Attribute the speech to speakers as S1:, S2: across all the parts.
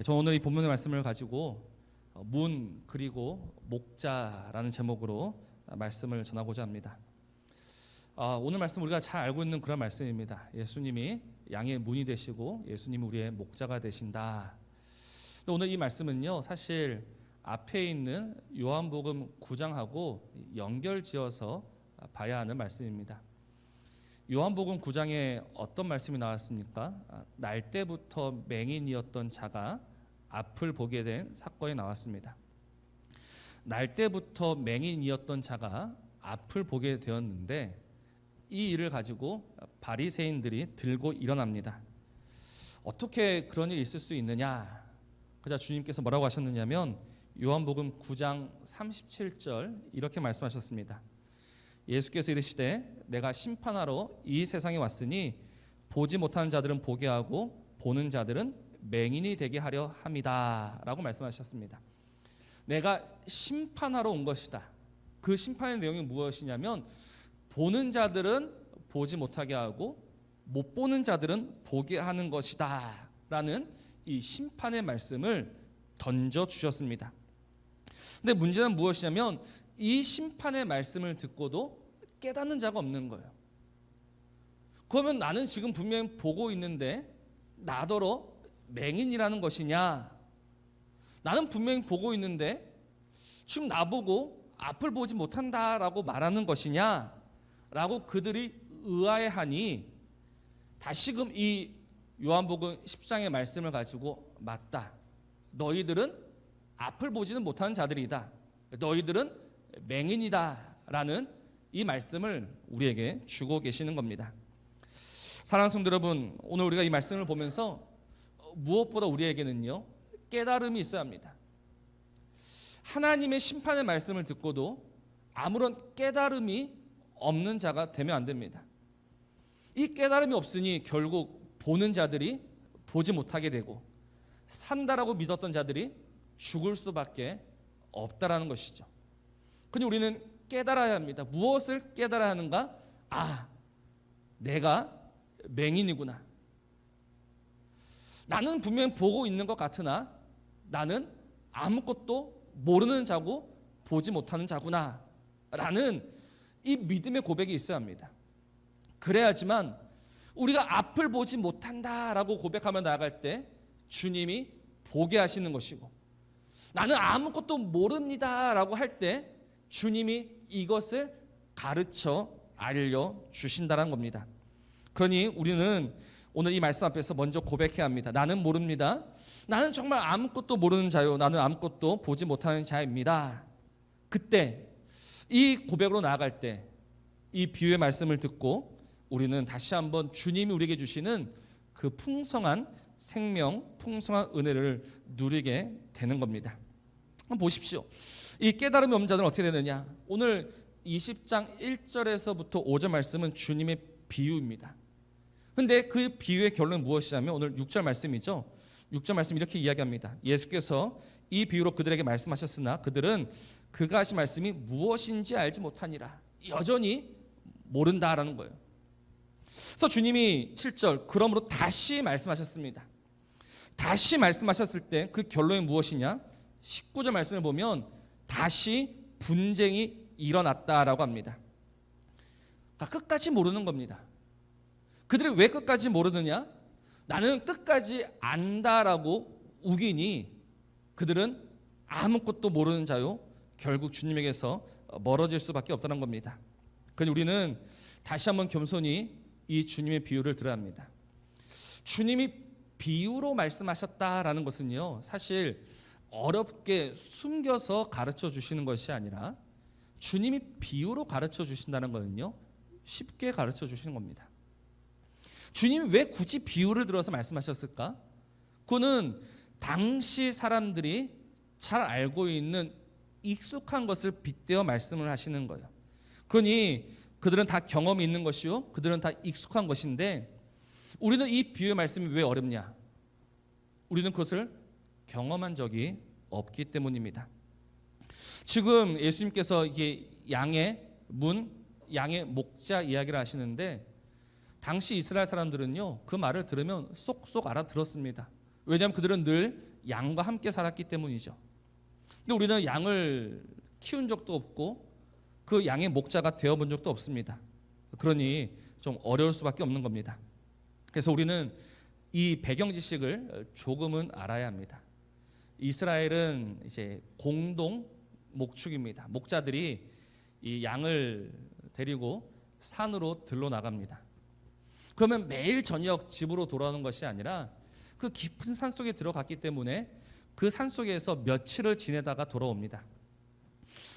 S1: 저는 오늘 이 본문의 말씀을 가지고 문 그리고 목자라는 제목으로 말씀을 전하고자 합니다. 오늘 말씀 우리가 잘 알고 있는 그런 말씀입니다. 예수님이 양의 문이 되시고 예수님이 우리의 목자가 되신다. 오늘 이 말씀은요, 사실 앞에 있는 요한복음 9장하고 연결지어서 봐야 하는 말씀입니다. 요한복음 9장에 어떤 말씀이 나왔습니까? 날 때부터 맹인이었던 자가 앞을 보게 된 사건이 나왔습니다. 날 때부터 맹인이었던 자가 앞을 보게 되었는데 이 일을 가지고 바리새인들이 들고 일어납니다. 어떻게 그런 일이 있을 수 있느냐? 그자 주님께서 뭐라고 하셨느냐면 요한복음 9장 37절 이렇게 말씀하셨습니다. 예수께서 이르시되 내가 심판하러 이 세상에 왔으니 보지 못하는 자들은 보게 하고 보는 자들은 맹인이 되게 하려 함이다 라고 말씀하셨습니다. 내가 심판하러 온 것이다. 그 심판의 내용이 무엇이냐면 보는 자들은 보지 못하게 하고 못 보는 자들은 보게 하는 것이다 라는 이 심판의 말씀을 던져주셨습니다. 근데 문제는 무엇이냐면 이 심판의 말씀을 듣고도 깨닫는 자가 없는 거예요. 그러면 나는 지금 분명히 보고 있는데 나더러 맹인이라는 것이냐? 나는 분명히 보고 있는데 지금 나보고 앞을 보지 못한다라고 말하는 것이냐? 라고 그들이 의아해하니 다시금 이 요한복음 10장의 말씀을 가지고 맞다. 너희들은 앞을 보지는 못하는 자들이다. 너희들은 맹인이다 라는 이 말씀을 우리에게 주고 계시는 겁니다. 사랑하는 성도 여러분, 오늘 우리가 이 말씀을 보면서 무엇보다 우리에게는요 깨달음이 있어야 합니다. 하나님의 심판의 말씀을 듣고도 아무런 깨달음이 없는 자가 되면 안 됩니다. 이 깨달음이 없으니 결국 보는 자들이 보지 못하게 되고 산다라고 믿었던 자들이 죽을 수밖에 없다라는 것이죠. 그런데 우리는 깨달아야 합니다. 무엇을 깨달아야 하는가? 내가 맹인이구나. 나는 분명히 보고 있는 것 같으나 나는 아무것도 모르는 자고 보지 못하는 자구나 라는 이 믿음의 고백이 있어야 합니다. 그래야지만 우리가 앞을 보지 못한다라고 고백하며 나아갈 때 주님이 보게 하시는 것이고, 나는 아무것도 모릅니다라고 할 때 주님이 이것을 가르쳐 알려주신다는 겁니다. 그러니 우리는 오늘 이 말씀 앞에서 먼저 고백해야 합니다. 나는 모릅니다. 나는 정말 아무것도 모르는 자요. 나는 아무것도 보지 못하는 자입니다. 그때 이 고백으로 나아갈 때 이 비유의 말씀을 듣고 우리는 다시 한번 주님이 우리에게 주시는 그 풍성한 생명, 풍성한 은혜를 누리게 되는 겁니다. 한번 보십시오. 이 깨달음이 없는 자들은 어떻게 되느냐? 오늘 20장 1절에서부터 5절 말씀은 주님의 비유입니다. 근데 그 비유의 결론은 무엇이냐면 오늘 6절 말씀이죠. 6절 말씀 이렇게 이야기합니다. 예수께서 이 비유로 그들에게 말씀하셨으나 그들은 그가 하신 말씀이 무엇인지 알지 못하니라. 여전히 모른다라는 거예요. 그래서 주님이 7절 그러므로 다시 말씀하셨습니다. 다시 말씀하셨을 때 그 결론이 무엇이냐? 19절 말씀을 보면 다시 분쟁이 일어났다라고 합니다. 끝까지 모르는 겁니다. 그들이 왜 끝까지 모르느냐? 나는 끝까지 안다라고 우기니 그들은 아무것도 모르는 자요 결국 주님에게서 멀어질 수밖에 없다는 겁니다. 그러니 우리는 다시 한번 겸손히 이 주님의 비유를 들어야 합니다. 주님이 비유로 말씀하셨다라는 것은요 사실 어렵게 숨겨서 가르쳐 주시는 것이 아니라 주님이 비유로 가르쳐 주신다는 것은요 쉽게 가르쳐 주시는 겁니다. 주님이 왜 굳이 비유를 들어서 말씀하셨을까? 그거는 당시 사람들이 잘 알고 있는 익숙한 것을 빗대어 말씀을 하시는 거예요. 그러니 그들은 다 경험이 있는 것이요 그들은 다 익숙한 것인데 우리는 이 비유의 말씀이 왜 어렵냐? 우리는 그것을 경험한 적이 없기 때문입니다. 지금 예수님께서 이게 양의 문, 양의 목자 이야기를 하시는데 당시 이스라엘 사람들은요 그 말을 들으면 쏙쏙 알아들었습니다. 왜냐하면 그들은 늘 양과 함께 살았기 때문이죠. 근데 우리는 양을 키운 적도 없고 그 양의 목자가 되어본 적도 없습니다. 그러니 좀 어려울 수밖에 없는 겁니다. 그래서 우리는 이 배경 지식을 조금은 알아야 합니다. 이스라엘은 이제 공동 목축입니다. 목자들이 이 양을 데리고 산으로 들러 나갑니다. 그러면 매일 저녁 집으로 돌아오는 것이 아니라 그 깊은 산 속에 들어갔기 때문에 그 산 속에서 며칠을 지내다가 돌아옵니다.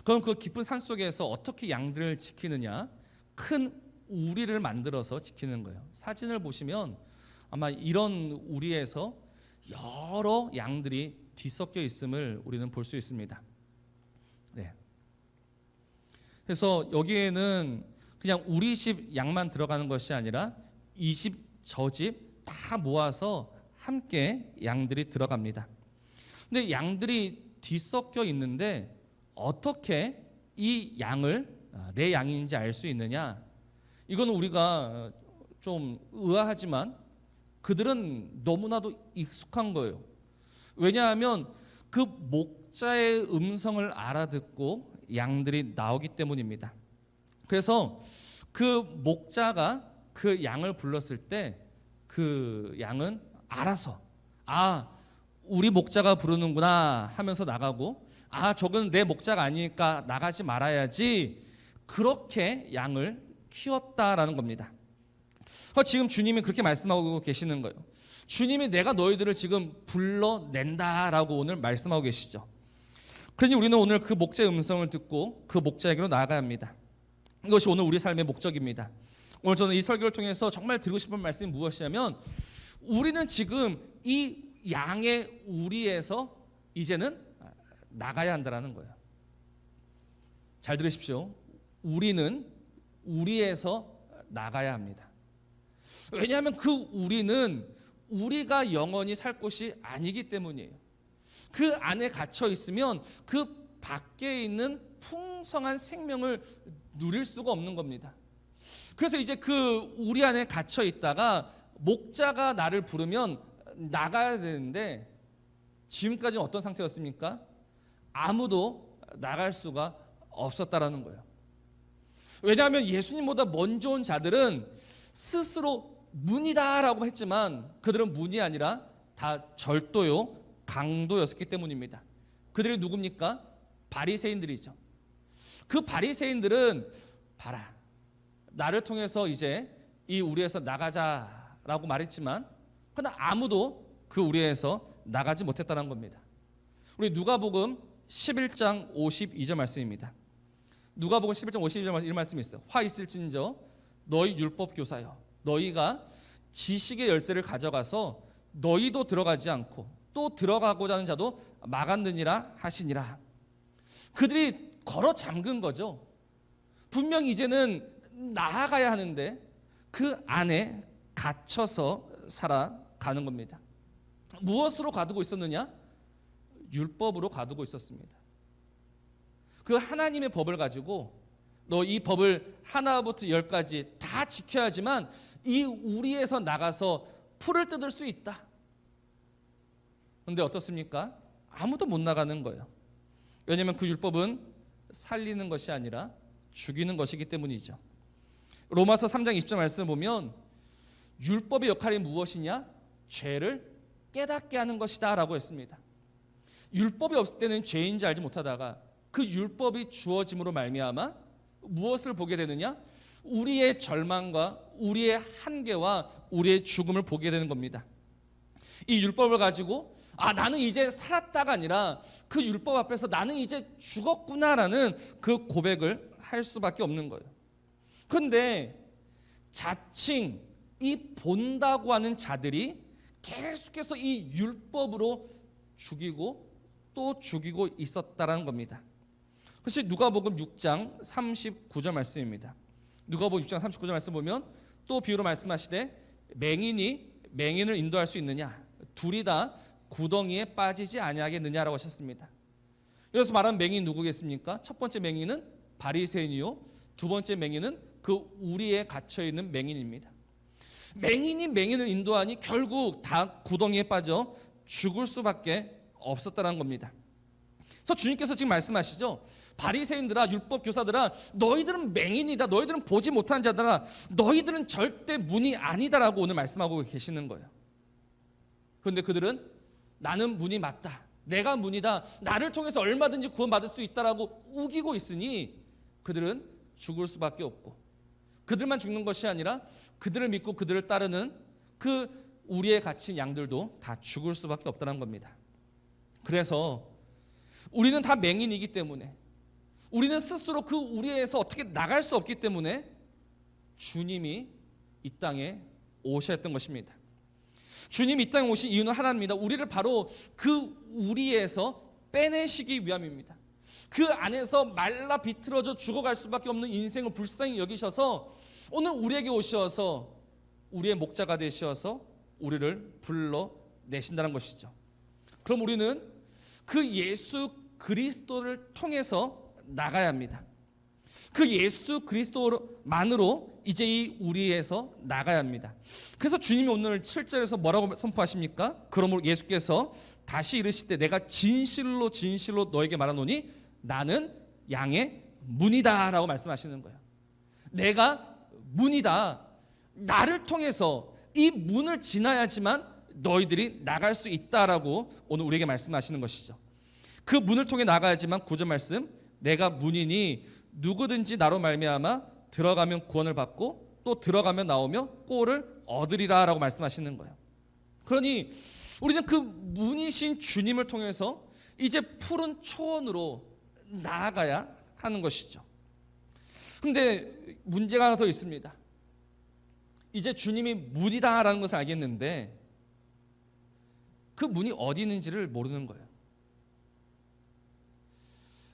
S1: 그럼 그 깊은 산 속에서 어떻게 양들을 지키느냐? 큰 우리를 만들어서 지키는 거예요. 사진을 보시면 아마 이런 우리에서 여러 양들이 뒤섞여 있음을 우리는 볼 수 있습니다. 네. 그래서 여기에는 그냥 우리 집 양만 들어가는 것이 아니라 이 집 저 집 다 모아서 함께 양들이 들어갑니다. 근데 양들이 뒤섞여 있는데 어떻게 이 양을 내 양인지 알 수 있느냐? 이건 우리가 좀 의아하지만 그들은 너무나도 익숙한 거예요. 왜냐하면 그 목자의 음성을 알아듣고 양들이 나오기 때문입니다. 그래서 그 목자가 그 양을 불렀을 때 그 양은 알아서 우리 목자가 부르는구나 하면서 나가고 저건 내 목자가 아니니까 나가지 말아야지, 그렇게 양을 키웠다라는 겁니다. 지금 주님이 그렇게 말씀하고 계시는 거예요. 주님이 내가 너희들을 지금 불러낸다라고 오늘 말씀하고 계시죠. 그러니 우리는 오늘 그 목자의 음성을 듣고 그 목자에게로 나아가야 합니다. 이것이 오늘 우리 삶의 목적입니다. 오늘 저는 이 설교를 통해서 정말 드리고 싶은 말씀이 무엇이냐면, 우리는 지금 이 양의 우리에서 이제는 나가야 한다는 거예요. 잘 들으십시오. 우리는 우리에서 나가야 합니다. 왜냐하면 그 우리는 우리가 영원히 살 곳이 아니기 때문이에요. 그 안에 갇혀 있으면 그 밖에 있는 풍성한 생명을 누릴 수가 없는 겁니다. 그래서 이제 그 우리 안에 갇혀 있다가 목자가 나를 부르면 나가야 되는데, 지금까지는 어떤 상태였습니까? 아무도 나갈 수가 없었다라는 거예요. 왜냐하면 예수님보다 먼저 온 자들은 스스로 문이다라고 했지만 그들은 문이 아니라 다 절도요, 강도였기 때문입니다. 그들이 누굽니까? 바리새인들이죠. 그 바리새인들은 봐라, 나를 통해서 이제 이 우리에서 나가자라고 말했지만 그러나 아무도 그 우리에서 나가지 못했다는 겁니다. 우리 누가복음 11장 52절 말씀입니다. 누가복음 11장 52절 이런 말씀이 있어요. 화 있을진저 너희 율법 교사여, 너희가 지식의 열쇠를 가져가서 너희도 들어가지 않고 또 들어가고자 하는 자도 막았느니라 하시니라. 그들이 걸어 잠근 거죠. 분명 이제는 나아가야 하는데 그 안에 갇혀서 살아가는 겁니다. 무엇으로 가두고 있었느냐? 율법으로 가두고 있었습니다. 그 하나님의 법을 가지고 너 이 법을 하나부터 열까지 다 지켜야지만 이 우리에서 나가서 풀을 뜯을 수 있다. 그런데 어떻습니까? 아무도 못 나가는 거예요. 왜냐하면 그 율법은 살리는 것이 아니라 죽이는 것이기 때문이죠. 로마서 3장 20절 말씀을 보면 율법의 역할이 무엇이냐? 죄를 깨닫게 하는 것이다 라고 했습니다. 율법이 없을 때는 죄인지 알지 못하다가 그 율법이 주어짐으로 말미암아 무엇을 보게 되느냐? 우리의 절망과 우리의 한계와 우리의 죽음을 보게 되는 겁니다. 이 율법을 가지고 나는 이제 살았다가 아니라 그 율법 앞에서 나는 이제 죽었구나라는 그 고백을 할 수밖에 없는 거예요. 그런데 자칭 이 본다고 하는 자들이 계속해서 이 율법으로 죽이고 또 죽이고 있었다라는 겁니다. 그것이 누가복음 6장 39절 말씀입니다. 누가복음 6장 39절 말씀 보면 또 비유로 말씀하시되 맹인이 맹인을 인도할 수 있느냐? 둘이 다 구덩이에 빠지지 아니하겠느냐라고 하셨습니다. 여기서 말하는 맹인 누구겠습니까? 첫 번째 맹인은 바리새인이요, 두 번째 맹인은 그 우리에 갇혀 있는 맹인입니다. 맹인이 맹인을 인도하니 결국 다 구덩이에 빠져 죽을 수밖에 없었다는 겁니다. 그래서 주님께서 지금 말씀하시죠. 바리새인들아, 율법 교사들아, 너희들은 맹인이다. 너희들은 보지 못한 자들아. 너희들은 절대 문이 아니다라고 오늘 말씀하고 계시는 거예요. 그런데 그들은 나는 문이 맞다. 내가 문이다. 나를 통해서 얼마든지 구원받을 수 있다라고 우기고 있으니 그들은 죽을 수밖에 없고, 그들만 죽는 것이 아니라 그들을 믿고 그들을 따르는 그 우리의 갇힌 양들도 다 죽을 수밖에 없다는 겁니다. 그래서 우리는 다 맹인이기 때문에, 우리는 스스로 그 우리에서 어떻게 나갈 수 없기 때문에 주님이 이 땅에 오셔야 했던 것입니다. 주님이 이 땅에 오신 이유는 하나입니다. 우리를 바로 그 우리에서 빼내시기 위함입니다. 그 안에서 말라 비틀어져 죽어갈 수밖에 없는 인생을 불쌍히 여기셔서 오늘 우리에게 오셔서 우리의 목자가 되셔서 우리를 불러내신다는 것이죠. 그럼 우리는 그 예수 그리스도를 통해서 나가야 합니다. 그 예수 그리스도만으로 이제 이 우리에서 나가야 합니다. 그래서 주님이 오늘 7절에서 뭐라고 선포하십니까? 그러므로 예수께서 다시 이르시되 내가 진실로 진실로 너에게 말하노니 나는 양의 문이다 라고 말씀하시는 거예요. 내가 문이다. 나를 통해서 이 문을 지나야지만 너희들이 나갈 수 있다라고 오늘 우리에게 말씀하시는 것이죠. 그 문을 통해 나가야지만 9절 말씀, 내가 문이니 누구든지 나로 말미암아 들어가면 구원을 받고 또 들어가면 나오며 꼴을 얻으리라 라고 말씀하시는 거예요. 그러니 우리는 그 문이신 주님을 통해서 이제 푸른 초원으로 나아가야 하는 것이죠. 그런데 문제가 하나 더 있습니다. 이제 주님이 문이다라는 것을 알겠는데 그 문이 어디 있는지를 모르는 거예요.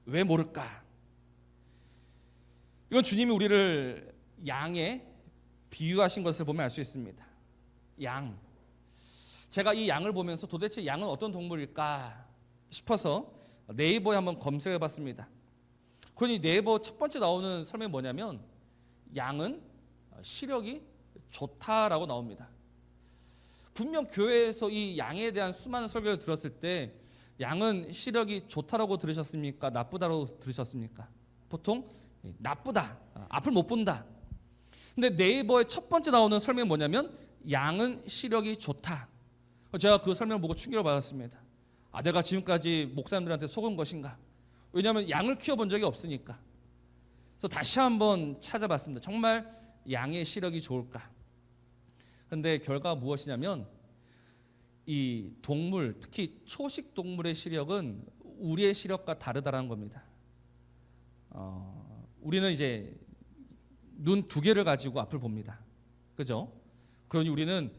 S1: 왜 모를까? 이건 주님이 우리를 양에 비유하신 것을 보면 알 수 있습니다. 양. 제가 이 양을 보면서 도대체 양은 어떤 동물일까 싶어서 네이버에 한번 검색해 봤습니다. 그러니 네이버 첫 번째 나오는 설명이 뭐냐면 양은 시력이 좋다라고 나옵니다. 분명 교회에서 이 양에 대한 수많은 설교를 들었을 때 양은 시력이 좋다라고 들으셨습니까? 나쁘다라고 들으셨습니까? 보통 나쁘다, 앞을 못 본다. 근데 네이버의 첫 번째 나오는 설명이 뭐냐면 양은 시력이 좋다. 제가 그 설명을 보고 충격을 받았습니다. 내가 지금까지 목사님들한테 속은 것인가? 왜냐하면 양을 키워본 적이 없으니까. 그래서 다시 한번 찾아봤습니다. 정말 양의 시력이 좋을까? 그런데 결과가 무엇이냐면 이 동물, 특히 초식 동물의 시력은 우리의 시력과 다르다는 겁니다. 우리는 이제 눈 두 개를 가지고 앞을 봅니다. 그죠? 그러니 우리는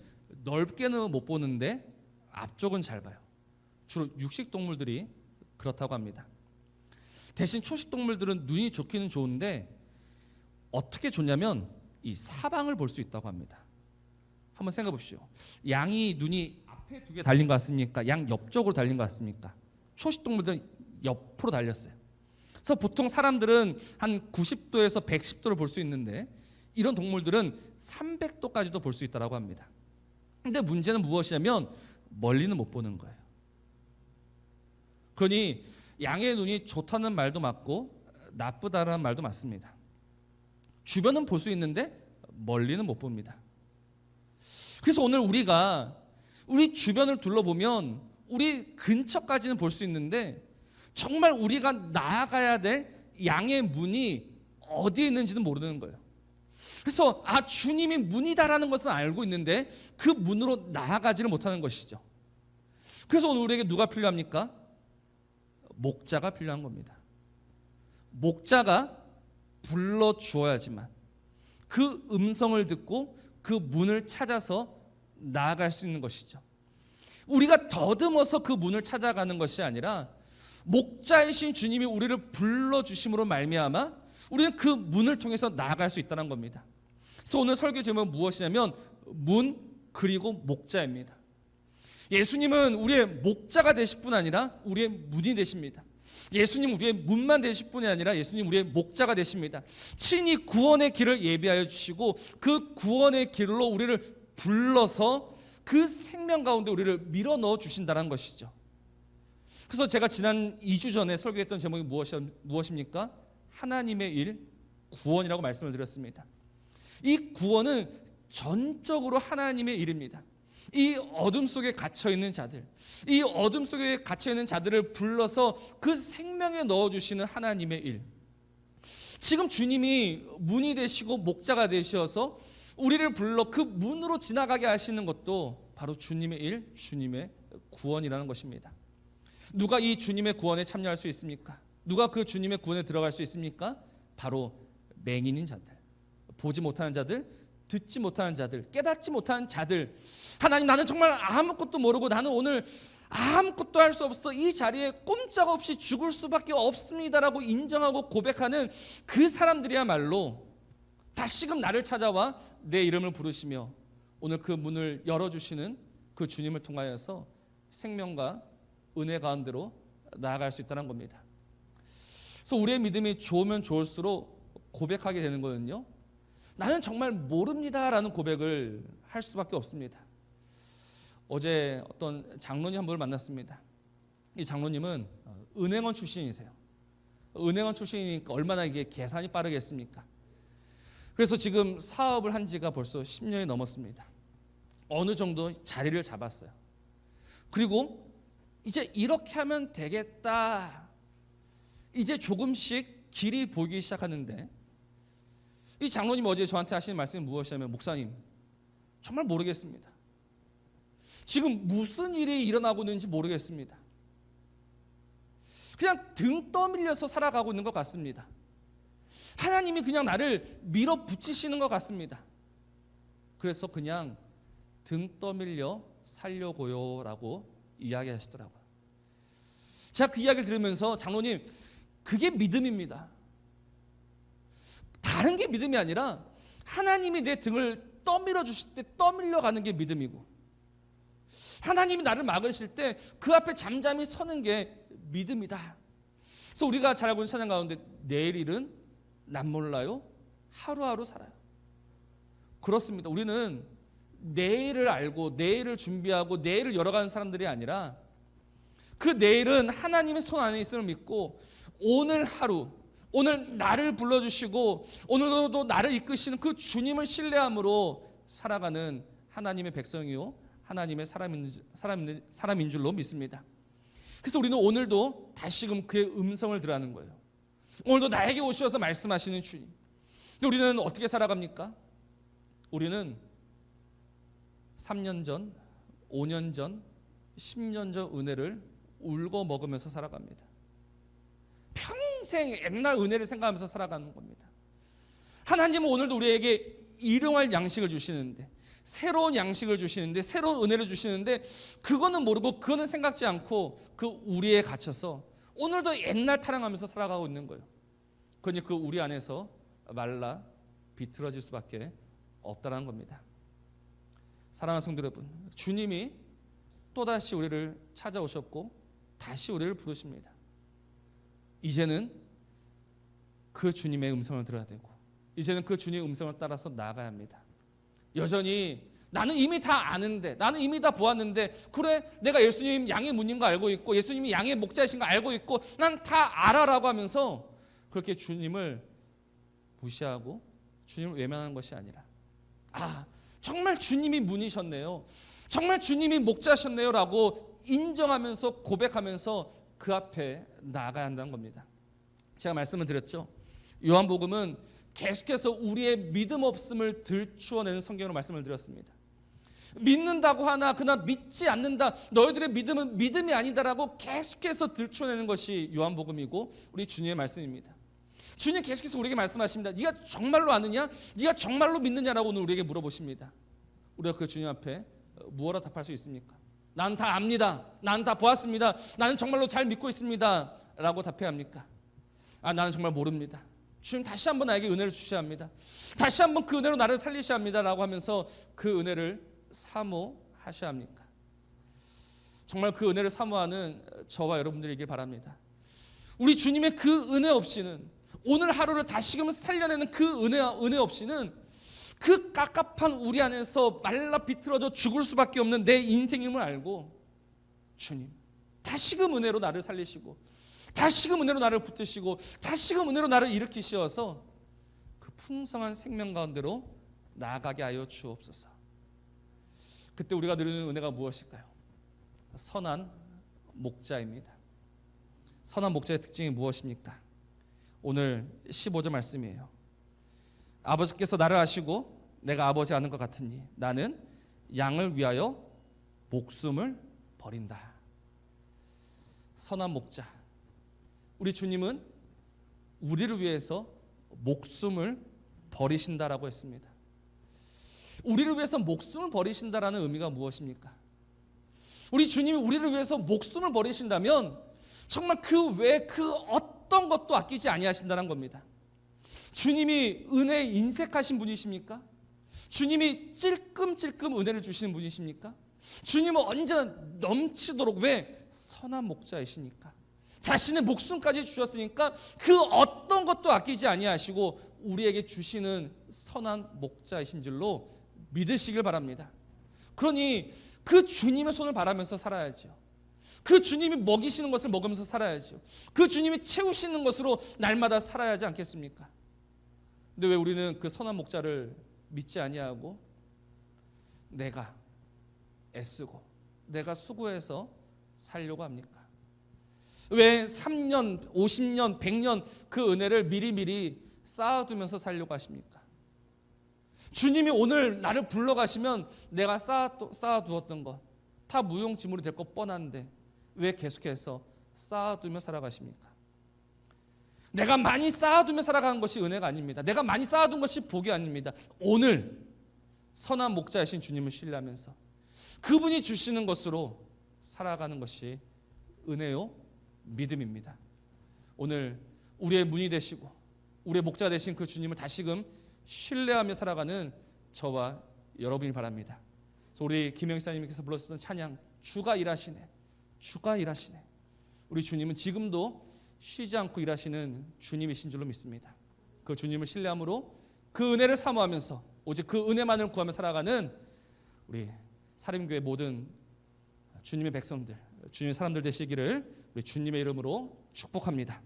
S1: 넓게는 못 보는데 앞쪽은 잘 봐요. 주로 육식 동물들이 그렇다고 합니다. 대신 초식 동물들은 눈이 좋기는 좋은데 어떻게 좋냐면 이 사방을 볼 수 있다고 합니다. 한번 생각해 보십시오. 양이 눈이 앞에 두 개 달린 것 같습니까? 양 옆쪽으로 달린 것 같습니까? 초식 동물들은 옆으로 달렸어요. 그래서 보통 사람들은 한 90도에서 110도를 볼 수 있는데 이런 동물들은 300도까지도 볼 수 있다고 합니다. 근데 문제는 무엇이냐면 멀리는 못 보는 거예요. 그러니 양의 눈이 좋다는 말도 맞고 나쁘다는 말도 맞습니다. 주변은 볼 수 있는데 멀리는 못 봅니다. 그래서 오늘 우리가 우리 주변을 둘러보면 우리 근처까지는 볼 수 있는데 정말 우리가 나아가야 될 양의 문이 어디에 있는지는 모르는 거예요. 그래서 주님이 문이다라는 것은 알고 있는데 그 문으로 나아가지를 못하는 것이죠. 그래서 오늘 우리에게 누가 필요합니까? 목자가 필요한 겁니다. 목자가 불러주어야지만 그 음성을 듣고 그 문을 찾아서 나아갈 수 있는 것이죠. 우리가 더듬어서 그 문을 찾아가는 것이 아니라 목자이신 주님이 우리를 불러주심으로 말미암아 우리는 그 문을 통해서 나아갈 수 있다는 겁니다. 그래서 오늘 설교 제목은 무엇이냐면 문 그리고 목자입니다. 예수님은 우리의 목자가 되실 뿐 아니라 우리의 문이 되십니다. 예수님 우리의 문만 되실 뿐이 아니라 예수님 우리의 목자가 되십니다. 친히 구원의 길을 예비하여 주시고 그 구원의 길로 우리를 불러서 그 생명 가운데 우리를 밀어 넣어 주신다는 것이죠. 그래서 제가 지난 2주 전에 설교했던 제목이 무엇입니까? 하나님의 일, 구원이라고 말씀을 드렸습니다. 이 구원은 전적으로 하나님의 일입니다. 이 어둠 속에 갇혀있는 자들, 이 어둠 속에 갇혀있는 자들을 불러서 그 생명에 넣어주시는 하나님의 일. 지금 주님이 문이 되시고 목자가 되셔서 우리를 불러 그 문으로 지나가게 하시는 것도 바로 주님의 일, 주님의 구원이라는 것입니다. 누가 이 주님의 구원에 참여할 수 있습니까? 누가 그 주님의 구원에 들어갈 수 있습니까? 바로 맹인인 자들, 보지 못하는 자들, 듣지 못하는 자들, 깨닫지 못하는 자들. 하나님, 나는 정말 아무것도 모르고 나는 오늘 아무것도 할 수 없어, 이 자리에 꼼짝없이 죽을 수밖에 없습니다라고 인정하고 고백하는 그 사람들이야말로 다시금 나를 찾아와 내 이름을 부르시며 오늘 그 문을 열어주시는 그 주님을 통하여서 생명과 은혜 가운데로 나아갈 수 있다는 겁니다. 그래서 우리의 믿음이 좋으면 좋을수록 고백하게 되는 거는요, 나는 정말 모릅니다라는 고백을 할 수밖에 없습니다. 어제 어떤 장로님 한 분을 만났습니다. 이 장로님은 은행원 출신이세요. 은행원 출신이니까 얼마나 이게 계산이 빠르겠습니까? 그래서 지금 사업을 한 지가 벌써 10년이 넘었습니다. 어느 정도 자리를 잡았어요. 그리고 이제 이렇게 하면 되겠다, 이제 조금씩 길이 보이기 시작하는데, 이 장로님 어제 저한테 하시는 말씀이 무엇이냐면, 목사님, 정말 모르겠습니다. 지금 무슨 일이 일어나고 있는지 모르겠습니다. 그냥 등 떠밀려서 살아가고 있는 것 같습니다. 하나님이 그냥 나를 밀어붙이시는 것 같습니다. 그래서 그냥 등 떠밀려 살려고요 라고 이야기하시더라고요. 제가 그 이야기를 들으면서, 장로님, 그게 믿음입니다. 다른 게 믿음이 아니라 하나님이 내 등을 떠밀어 주실 때 떠밀려 가는 게 믿음이고, 하나님이 나를 막으실 때 그 앞에 잠잠히 서는 게 믿음이다. 그래서 우리가 잘 알고 있는 찬양 가운데, 내일 일은 난 몰라요, 하루하루 살아요. 그렇습니다. 우리는 내일을 알고 내일을 준비하고 내일을 열어가는 사람들이 아니라, 그 내일은 하나님의 손 안에 있음을 믿고 오늘 하루, 오늘 나를 불러주시고 오늘도 나를 이끄시는 그 주님을 신뢰함으로 살아가는 하나님의 백성이요, 하나님의 사람인 줄로 믿습니다. 그래서 우리는 오늘도 다시금 그의 음성을 들으라는 거예요. 오늘도 나에게 오셔서 말씀하시는 주님. 근데 우리는 어떻게 살아갑니까? 우리는 3년 전, 5년 전, 10년 전 은혜를 울고 먹으면서 살아갑니다. 평생 옛날 은혜를 생각하면서 살아가는 겁니다. 하나님은 오늘도 우리에게 일용할 양식을 주시는데, 새로운 양식을 주시는데, 새로운 은혜를 주시는데, 그거는 모르고 그거는 생각지 않고 그 우리에 갇혀서 오늘도 옛날 타령하면서 살아가고 있는 거예요. 그러니 그 우리 안에서 말라 비틀어질 수밖에 없다는 겁니다. 사랑하는 성도 여러분, 주님이 또다시 우리를 찾아오셨고 다시 우리를 부르십니다. 이제는 그 주님의 음성을 들어야 되고, 이제는 그 주님의 음성을 따라서 나아가야 합니다. 여전히 나는 이미 다 아는데, 나는 이미 다 보았는데, 그래 내가 예수님 양의 문인 거 알고 있고 예수님이 양의 목자이신 거 알고 있고 난 다 알아라고 하면서 그렇게 주님을 무시하고 주님을 외면하는 것이 아니라, 아, 정말 주님이 문이셨네요, 정말 주님이 목자셨네요 라고 인정하면서 고백하면서 그 앞에 나아가야 한다는 겁니다. 제가 말씀을 드렸죠. 요한복음은 계속해서 우리의 믿음 없음을 들추어내는 성경으로 말씀을 드렸습니다. 믿는다고 하나 그러나 믿지 않는다, 너희들의 믿음은 믿음이 아니다라고 계속해서 들추어내는 것이 요한복음이고 우리 주님의 말씀입니다. 주님 계속해서 우리에게 말씀하십니다. 네가 정말로 아느냐? 네가 정말로 믿느냐라고 오늘 우리에게 물어보십니다. 우리가 그 주님 앞에 무엇라 답할 수 있습니까? 난 다 압니다, 난 다 보았습니다, 나는 정말로 잘 믿고 있습니다 라고 답해야 합니까? 아, 나는 정말 모릅니다. 주님 다시 한번 나에게 은혜를 주셔야 합니다, 다시 한번 그 은혜로 나를 살리셔야 합니다 라고 하면서 그 은혜를 사모하셔야 합니까? 정말 그 은혜를 사모하는 저와 여러분들이길 바랍니다. 우리 주님의 그 은혜 없이는, 오늘 하루를 다시금 살려내는 그 은혜 없이는 그 깝깝한 우리 안에서 말라 비틀어져 죽을 수밖에 없는 내 인생임을 알고, 주님 다시금 은혜로 나를 살리시고 다시금 은혜로 나를 붙드시고 다시금 은혜로 나를 일으키시어서 그 풍성한 생명 가운데로 나아가게 하여 주옵소서. 그때 우리가 누리는 은혜가 무엇일까요? 선한 목자입니다. 선한 목자의 특징이 무엇입니까? 오늘 15절 말씀이에요. 아버지께서 나를 아시고 내가 아버지 아는 것 같으니 나는 양을 위하여 목숨을 버린다. 선한 목자. 우리 주님은 우리를 위해서 목숨을 버리신다라고 했습니다. 우리를 위해서 목숨을 버리신다라는 의미가 무엇입니까? 우리 주님이 우리를 위해서 목숨을 버리신다면 정말 그 외에 그 어떤 것도 아끼지 아니하신다는 겁니다. 주님이 은혜에 인색하신 분이십니까? 주님이 찔끔찔끔 은혜를 주시는 분이십니까? 주님은 언제나 넘치도록, 왜? 선한 목자이시니까. 자신의 목숨까지 주셨으니까 그 어떤 것도 아끼지 아니하시고 우리에게 주시는 선한 목자이신 줄로 믿으시길 바랍니다. 그러니 그 주님의 손을 바라면서 살아야죠. 그 주님이 먹이시는 것을 먹으면서 살아야죠. 그 주님이 채우시는 것으로 날마다 살아야 하지 않겠습니까? 근데 왜 우리는 그 선한 목자를 믿지 아니하고 내가 애쓰고 내가 수고해서 살려고 합니까? 왜 3년, 50년, 100년 그 은혜를 미리미리 쌓아두면서 살려고 하십니까? 주님이 오늘 나를 불러가시면 내가 쌓아두었던 것 다 무용지물이 될 것 뻔한데 왜 계속해서 쌓아두며 살아가십니까? 내가 많이 쌓아두며 살아가는 것이 은혜가 아닙니다. 내가 많이 쌓아둔 것이 복이 아닙니다. 오늘 선한 목자이신 주님을 신뢰하면서 그분이 주시는 것으로 살아가는 것이 은혜요 믿음입니다. 오늘 우리의 문이 되시고 우리의 목자 되신 그 주님을 다시금 신뢰하며 살아가는 저와 여러분이 바랍니다. 그래서 우리 김영사님께서 불렀던 찬양, 주가 일하시네, 주가 일하시네. 우리 주님은 지금도 쉬지 않고 일하시는 주님이신 줄로 믿습니다. 그 주님을 신뢰함으로 그 은혜를 사모하면서 오직 그 은혜만을 구하며 살아가는 우리 사림교회 모든 주님의 백성들, 주님의 사람들 되시기를 우리 주님의 이름으로 축복합니다.